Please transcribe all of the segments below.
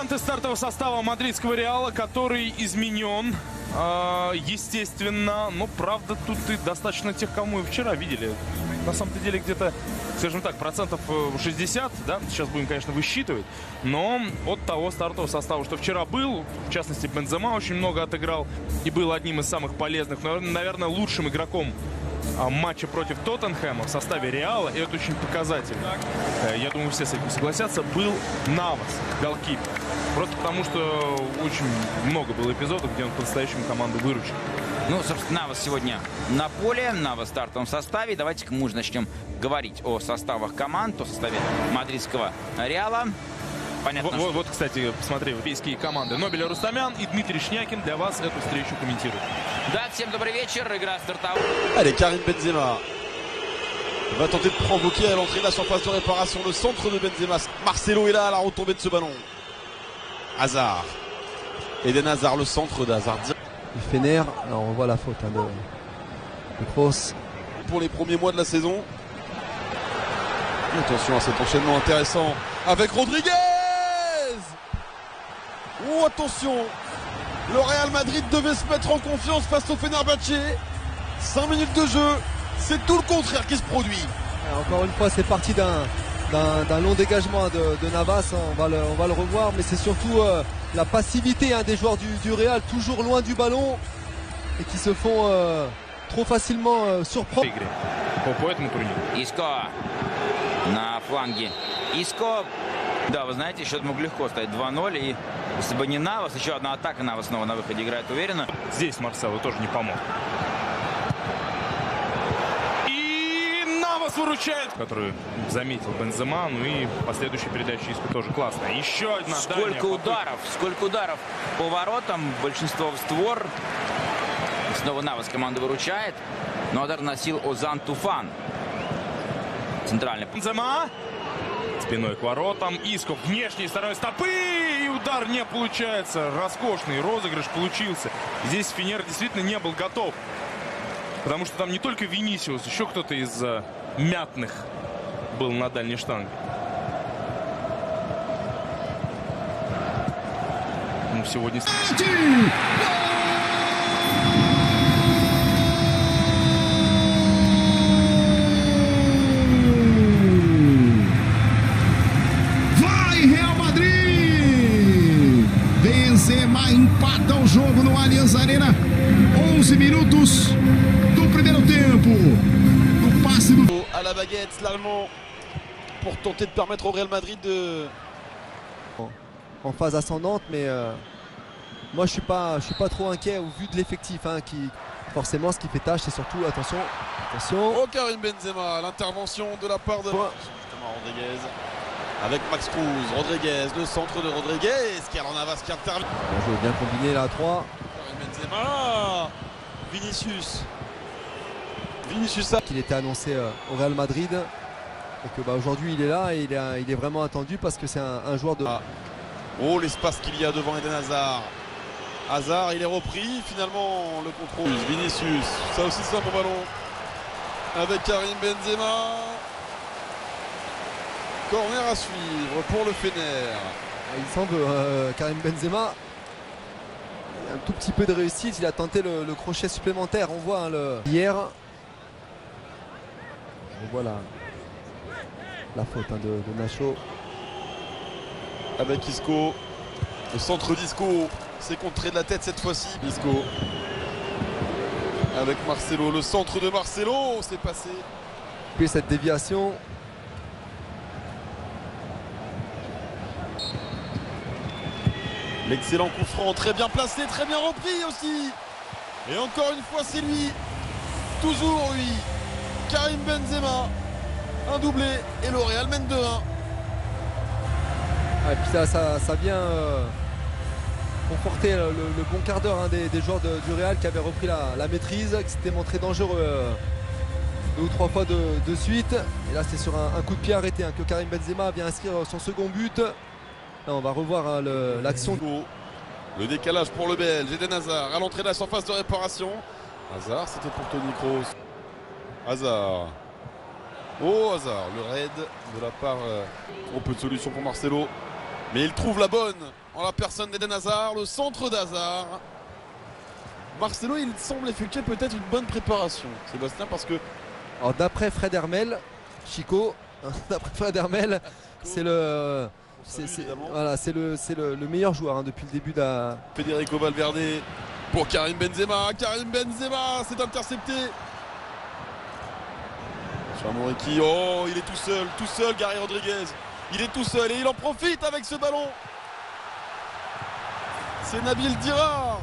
Варианты стартового состава мадридского Реала, который изменен, естественно. Но, правда, тут и достаточно тех, кому мы вчера видели. На самом-то деле где-то, скажем так, процентов 60, да, сейчас будем, конечно, высчитывать. Но от того стартового состава, что вчера был, в частности, Бензема очень много отыграл и был одним из самых полезных, наверное, лучшим игроком матча против Тоттенхэма в составе Реала, и это очень показательно. Я думаю, все с этим согласятся. Был Навас, голкипер. Просто потому, что очень много было эпизодов, где он по-настоящему команду выручил. Ну, собственно, Навас сегодня на поле, Навас в стартовом составе. Давайте-ка мы уже начнем говорить о составах команд, о составе мадридского Реала. Понятно, вот, кстати, посмотри, европейские команды. Нобель Рустамян и Дмитрий Шнякин для вас эту встречу комментируют. Да, всем добрый вечер. Игра стартовала. Allez, Karim Benzema va tenter de provoquer à l'entrée de la surface de réparation. Le centre de Benzema. Marcelo est là à la retombée de ce ballon. Hazard. Eden Hazard, le centre d'Hazard. Fener, alors on voit la faute de Kroos. Pour les premiers mois de la saison. Attention à cet enchaînement intéressant avec Rodriguez. Oh, attention. Le Real Madrid devait se mettre en confiance face au Fenerbahçe. 5 minutes de jeu. C'est tout le contraire qui se produit. Encore une fois, c'est parti d'un long dégagement de Navas. On va le revoir, mais c'est surtout la passivité des joueurs du Real, toujours loin du ballon et qui se font trop facilement surprendre. Иско на фланге. Иско, да, вы знаете, счет мог легко стать 2-0. И если бы не Навас, еще одна атака, Навас снова на выходе играет уверенно. Здесь Марсело тоже не помог. Выручает, который заметил Бензема, ну и последующая передача Иску тоже классная. Еще одна. Сколько ударов по воротам, большинство в створ. И снова Навас команду выручает, но удар носил Озан Туфан. Центральный. Бензема спиной к воротам, Иско внешней стороной стопы, и удар не получается. Роскошный розыгрыш получился. Здесь Фенер действительно не был готов, потому что там не только Винисиус, еще кто-то из мятных был на дальней штанге. Ну, сегодня... Vai, Real Madrid! Benzema empata o jogo no Allianz Arena. 11 minutos do primeiro tempo. À la baguette, l'Allemand, pour tenter de permettre au Real Madrid de... En phase ascendante, mais moi je suis pas trop inquiet au vu de l'effectif qui forcément ce qui fait tâche, c'est surtout attention. Oh, Karim Benzema, l'intervention de la part de justement Rodriguez avec Max Cruz. Rodriguez, le centre de Rodriguez, Keylor Navas qui intervient. Bien joué, bien combiné là, 3. Karim Benzema, Vinicius qu'il était annoncé au Real Madrid et que aujourd'hui il est là et il est vraiment attendu parce que c'est un joueur de... Oh, l'espace qu'il y a devant Eden Hazard. Hazard, il est repris, finalement le contrôle. Vinicius, ça aussi c'est un bon ballon avec Karim Benzema. Corner à suivre pour le Fener. Il semble Karim Benzema un tout petit peu de réussite, il a tenté le crochet supplémentaire, on voit hier. On voit la faute de Nacho. Avec Isco, le centre d'Isco, c'est contré de la tête cette fois-ci. Isco avec Marcelo, le centre de Marcelo, c'est passé. Puis cette déviation. L'excellent coup franc, très bien placé, très bien repris aussi. Et encore une fois c'est lui, toujours lui. Karim Benzema, un doublé et le Real mène 2-1. Et puis ça vient conforter le bon quart d'heure des joueurs du Real qui avaient repris la maîtrise, qui s'étaient montrés dangereux 2 ou 3 fois de suite. Et là c'est sur un coup de pied arrêté que Karim Benzema vient inscrire son second but. Là, on va revoir l'action. Le décalage pour le Belge, Eden Hazard à l'entrée de la surface de réparation. Hazard, c'était pour Toni Kroos. Hazard. Oh, Hazard, le raid de la part. Trop peu de solutions pour Marcelo. Mais il trouve la bonne en la personne d'Eden Hazard, le centre d'Hazard. Marcelo, il semble effectuer peut-être une bonne préparation, Sébastien, parce que Alors d'après Fred Hermel, Chico, d'après Fred Hermel, c'est le, voilà, c'est le meilleur joueur depuis le début de la... Federico Valverde pour Karim Benzema. Karim Benzema, c'est intercepté. Chamoriki, oh, il est tout seul, Gary Rodriguez. Il est tout seul et il en profite avec ce ballon. C'est Nabil Dirar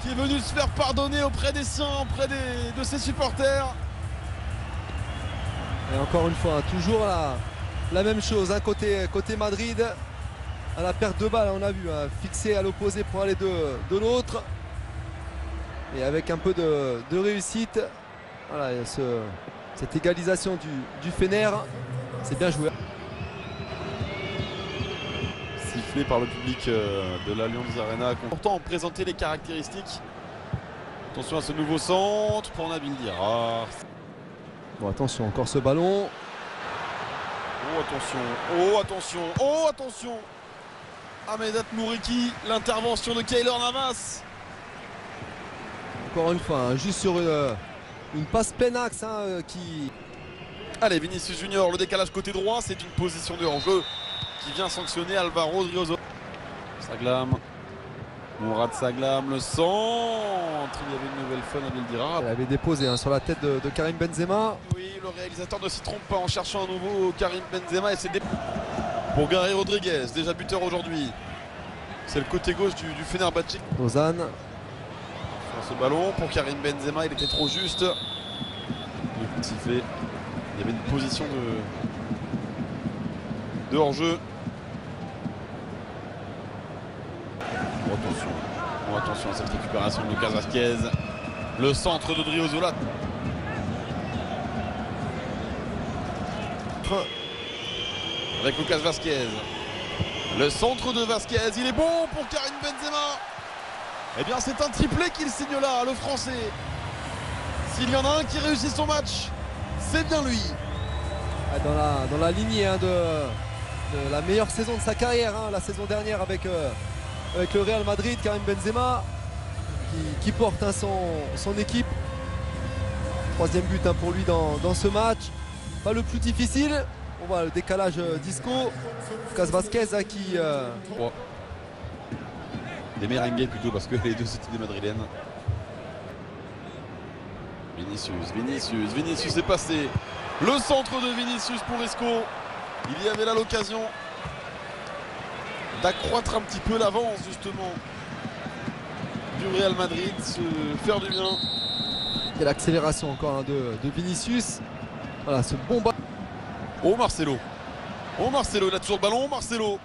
qui est venu se faire pardonner auprès des siens, auprès de ses supporters. Et encore une fois, toujours la même chose, côté Madrid, à la perte de balle, on a vu, fixé à l'opposé pour aller de l'autre. Et avec un peu de réussite, voilà, cette égalisation du Fener, c'est bien joué. Sifflé par le public de l'Allianz Arena. Pourtant, présenter les caractéristiques. Attention à ce nouveau centre pour Nabil Dirar. Bon, attention, encore ce ballon. Oh attention, oh attention, oh attention. Ahmedat Mouriki, l'intervention de Keylor Navas. Encore une fois, juste sur une passe plein axe qui... Allez, Vinicius Junior, le décalage côté droit, c'est une position de hors-jeu qui vient sanctionner Alvaro Driozo. Saglam, Mourad Saglam, le centre. Il y avait une nouvelle fois Nabil Dirar. Elle avait déposé sur la tête de Karim Benzema. Oui, le réalisateur ne s'y trompe pas en cherchant un nouveau Karim Benzema. Et c'est pour Gary Rodriguez, déjà buteur aujourd'hui. C'est le côté gauche du Fenerbahçe. Lausanne. Sur ce ballon pour Karim Benzema, il était trop juste. Le coup de sifflet. Il y avait une position de hors-jeu. Oh, attention. Oh, attention à cette récupération de Lucas Vazquez. Le centre de Driozola. Avec Lucas Vazquez. Le centre de Vazquez. Il est bon pour Karim Benzema. Eh bien, c'est un triplé qu'il signe là, le Français. S'il y en a un qui réussit son match, c'est bien lui. Dans la lignée de la meilleure saison de sa carrière, la saison dernière avec le Real Madrid, Karim Benzema qui porte son équipe. Troisième but pour lui dans ce match. Pas le plus difficile. On voit le décalage disco. Lucas Vazquez qui... Des merengues plutôt parce que les deux c'était des madrilènes. Vinicius est passé. Le centre de Vinicius pour Isco. Il y avait là l'occasion d'accroître un petit peu l'avance justement du Real Madrid, se faire du bien. Et l'accélération encore de Vinicius. Voilà ce bon ballon. Oh Marcelo, il a toujours le ballon, Marcelo.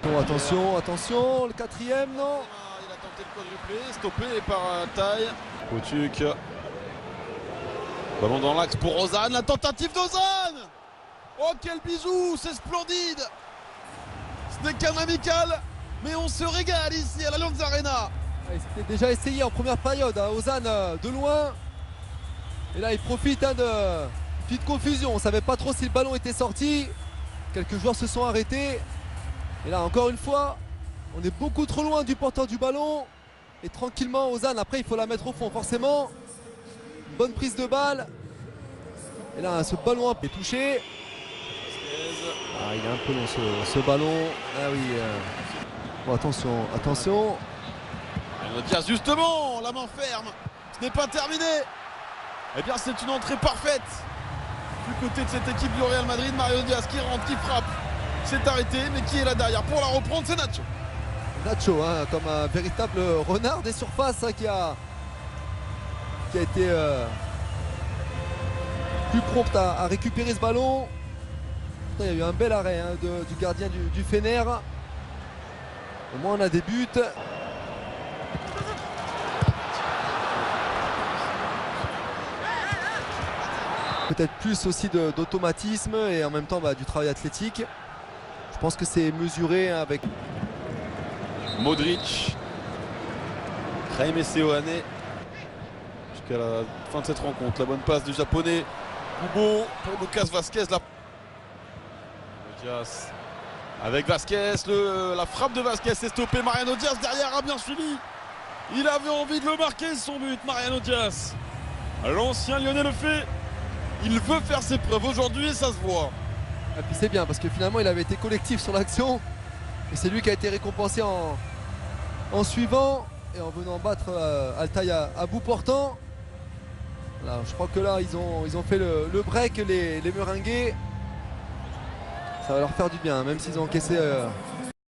Bon, attention, le quatrième, non. Il a tenté le quadruplé, stoppé par Taille. Potuk. Ballon dans l'axe pour Ozan, la tentative d'Ozan. Oh quel bisou, c'est splendide. Ce n'est qu'un amical, mais on se régale ici à l'Allianz Arena. C'était déjà essayé en première période, Ozan de loin. Et là il profite de petite confusion, on ne savait pas trop si le ballon était sorti. Quelques joueurs se sont arrêtés. Et là encore une fois, on est beaucoup trop loin du porteur du ballon. Et tranquillement Ozan, après il faut la mettre au fond forcément. Bonne prise de balle. Et là ce ballon est touché. Il est un peu long ce ballon. Ah oui. Bon attention. Diaz justement, la main ferme. Ce n'est pas terminé. Eh bien c'est une entrée parfaite du côté de cette équipe du Real Madrid. Mario Diaz qui rentre, qui frappe. C'est arrêté, mais qui est là derrière pour la reprendre? C'est Nacho. Nacho, comme un véritable renard des surfaces qui a été plus prompt à récupérer ce ballon. Il y a eu un bel arrêt du gardien du Fener. Au moins on a des buts. Peut-être plus aussi d'automatisme et en même temps du travail athlétique. Je pense que c'est mesuré avec Modric, Jaime Seoane jusqu'à la fin de cette rencontre. La bonne passe du japonais Kubo pour Lucas Vazquez. Diaz Avec Vasquez, la frappe de Vasquez est stoppée. Mariano Diaz derrière a bien suivi. Il avait envie de le marquer, son but, Mariano Diaz. L'ancien Lyonnais le fait. Il veut faire ses preuves aujourd'hui et ça se voit. Et puis c'est bien parce que finalement il avait été collectif sur l'action. Et c'est lui qui a été récompensé en suivant et en venant battre Altaï à bout portant. Voilà, je crois que là ils ont fait le break, les Meringues. Ça va leur faire du bien, même s'ils ont encaissé